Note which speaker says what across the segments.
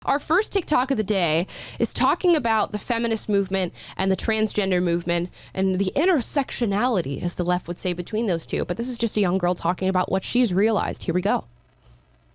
Speaker 1: Our first TikTok of the day is talking about the feminist movement and the transgender movement and the intersectionality, as the left would say, between those two. But this is just a young girl talking about what she's realized. Here we go.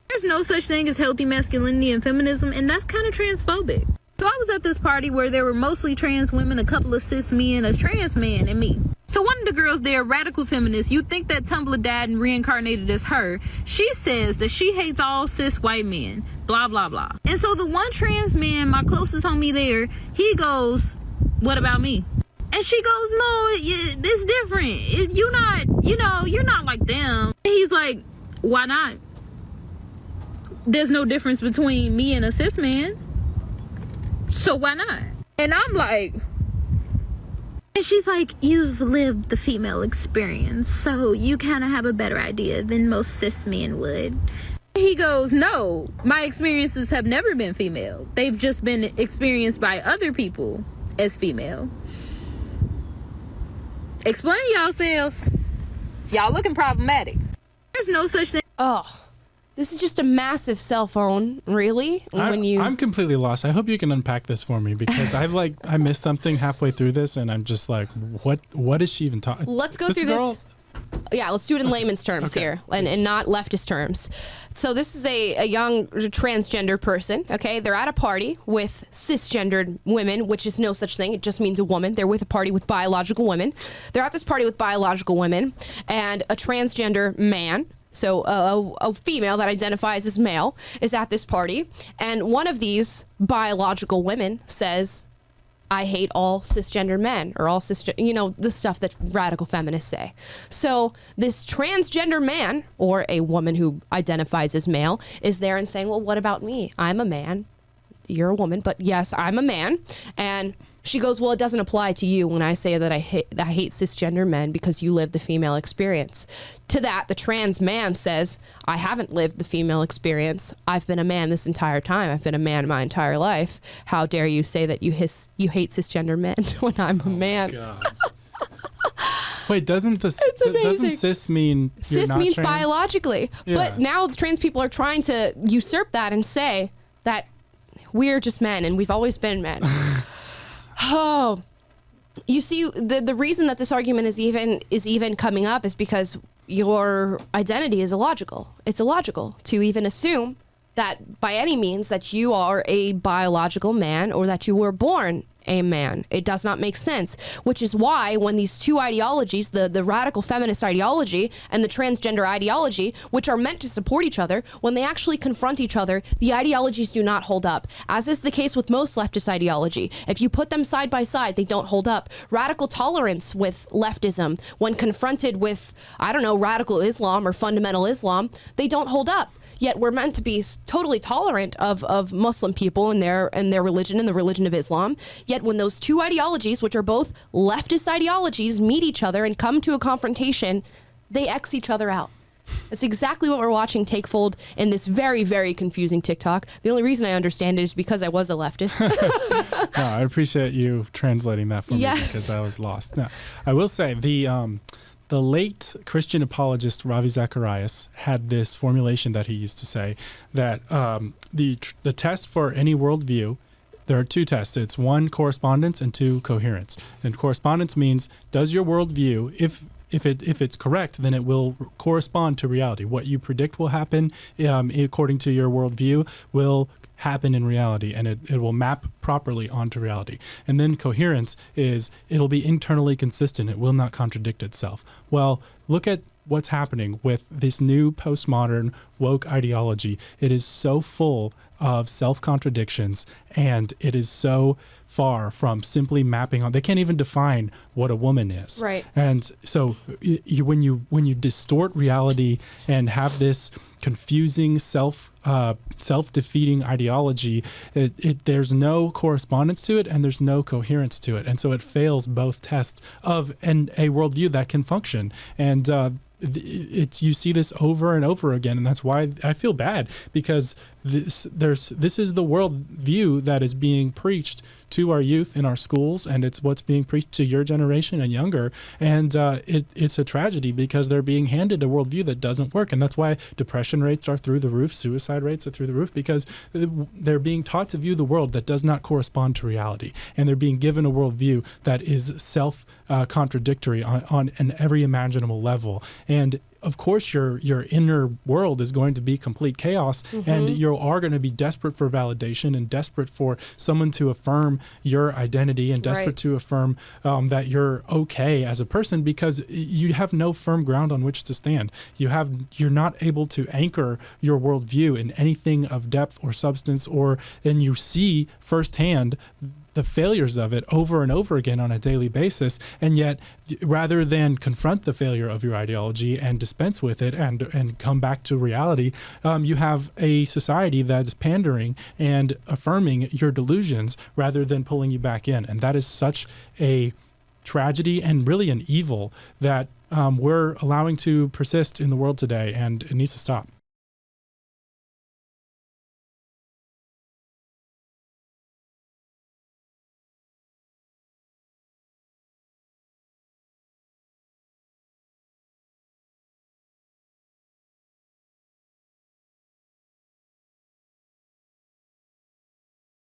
Speaker 2: There's no such thing as healthy masculinity and feminism, and that's kind of transphobic. So I was at this party where there were mostly trans women, a couple of cis men, a trans man, and me. So one of the girls there, radical feminist, you'd think that Tumblr died and reincarnated as her. She says that she hates all cis white men, blah, blah, blah. And so the one trans man, my closest homie there, he goes, what about me? And she goes, no, it's different. You're not like them. And he's like, why not? There's no difference between me and a cis man. So why not? And I'm like, and she's like, you've lived the female experience, so you kind of have a better idea than most cis men would. He goes, no, my experiences have never been female. They've just been experienced by other people as female. Explain yourselves. Y'all looking problematic. There's no such thing.
Speaker 1: Oh, this is just a massive cell phone, really?
Speaker 3: I'm completely lost. I hope you can unpack this for me, because I missed something halfway through this, and I'm just like, what is she even talking?
Speaker 1: Let's go through this. Yeah, let's do it in layman's terms here, and not leftist terms. So this is a young transgender person, okay? They're at a party with cisgendered women, which is no such thing. It just means a woman. They're with a party with biological women. They're at this party with biological women, and a transgender man, so a female that identifies as male, is at this party. And one of these biological women says, I hate all cisgender men, or all cisgender, the stuff that radical feminists say. So this transgender man, or a woman who identifies as male, is there and saying, well, what about me? I'm a man. You're a woman, but yes, I'm a man. And she goes, well, it doesn't apply to you when I say that I hate cisgender men because you lived the female experience. To that, the trans man says, I haven't lived the female experience. I've been a man this entire time. I've been a man my entire life. How dare you say that you hate cisgender men when I'm a man?
Speaker 3: God. Wait, doesn't cis mean
Speaker 1: cis means
Speaker 3: trans?
Speaker 1: Biologically? Yeah. But now the trans people are trying to usurp that and say that we're just men and we've always been men. Oh, you see, the reason that this argument is even coming up is because your identity is illogical. It's illogical to even assume that by any means that you are a biological man or that you were born a man. It does not make sense, which is why when these two ideologies, the radical feminist ideology and the transgender ideology, which are meant to support each other, when they actually confront each other, the ideologies do not hold up, as is the case with most leftist ideology. If you put them side by side, they don't hold up. Radical tolerance with leftism, when confronted with, radical Islam or fundamental Islam, they don't hold up. Yet we're meant to be totally tolerant of Muslim people and their religion and the religion of Islam. Yet when those two ideologies, which are both leftist ideologies, meet each other and come to a confrontation, they X each other out. That's exactly what we're watching take fold in this very, very confusing TikTok. The only reason I understand it is because I was a leftist.
Speaker 3: No, I appreciate you translating that for me because I was lost. Now, I will say the late Christian apologist Ravi Zacharias had this formulation that he used to say that the test for any worldview, there are two tests. It's one, correspondence, and two, coherence. And correspondence means, does your worldview, if it's correct, then it will correspond to reality. What you predict will happen according to your worldview will happen in reality, and it will map properly onto reality. And then coherence is it'll be internally consistent. It will not contradict itself. Well, look at what's happening with this new postmodern woke ideology. It is so full of self-contradictions, and it is so far from simply mapping on. They can't even define what a woman is.
Speaker 1: Right.
Speaker 3: And so when you distort reality and have this confusing self-defeating ideology, there's no correspondence to it and there's no coherence to it. And so it fails both tests of a worldview that can function. And you see this over and over again, and that's why I feel bad, because this is the world view that is being preached to our youth in our schools, and it's what's being preached to your generation and younger. And it's a tragedy because they're being handed a worldview that doesn't work. And that's why depression rates are through the roof, suicide rates are through the roof, because they're being taught to view the world that does not correspond to reality. And they're being given a worldview that is self-contradictory on every imaginable level. And of course, your inner world is going to be complete chaos, and you are going to be desperate for validation and desperate for someone to affirm your identity and desperate to affirm that you're okay as a person, because you have no firm ground on which to stand. You're not able to anchor your worldview in anything of depth or substance, and you see firsthand the failures of it over and over again on a daily basis. And yet, rather than confront the failure of your ideology and dispense with it and come back to reality, you have a society that is pandering and affirming your delusions rather than pulling you back in. And that is such a tragedy and really an evil that we're allowing to persist in the world today, and it needs to stop.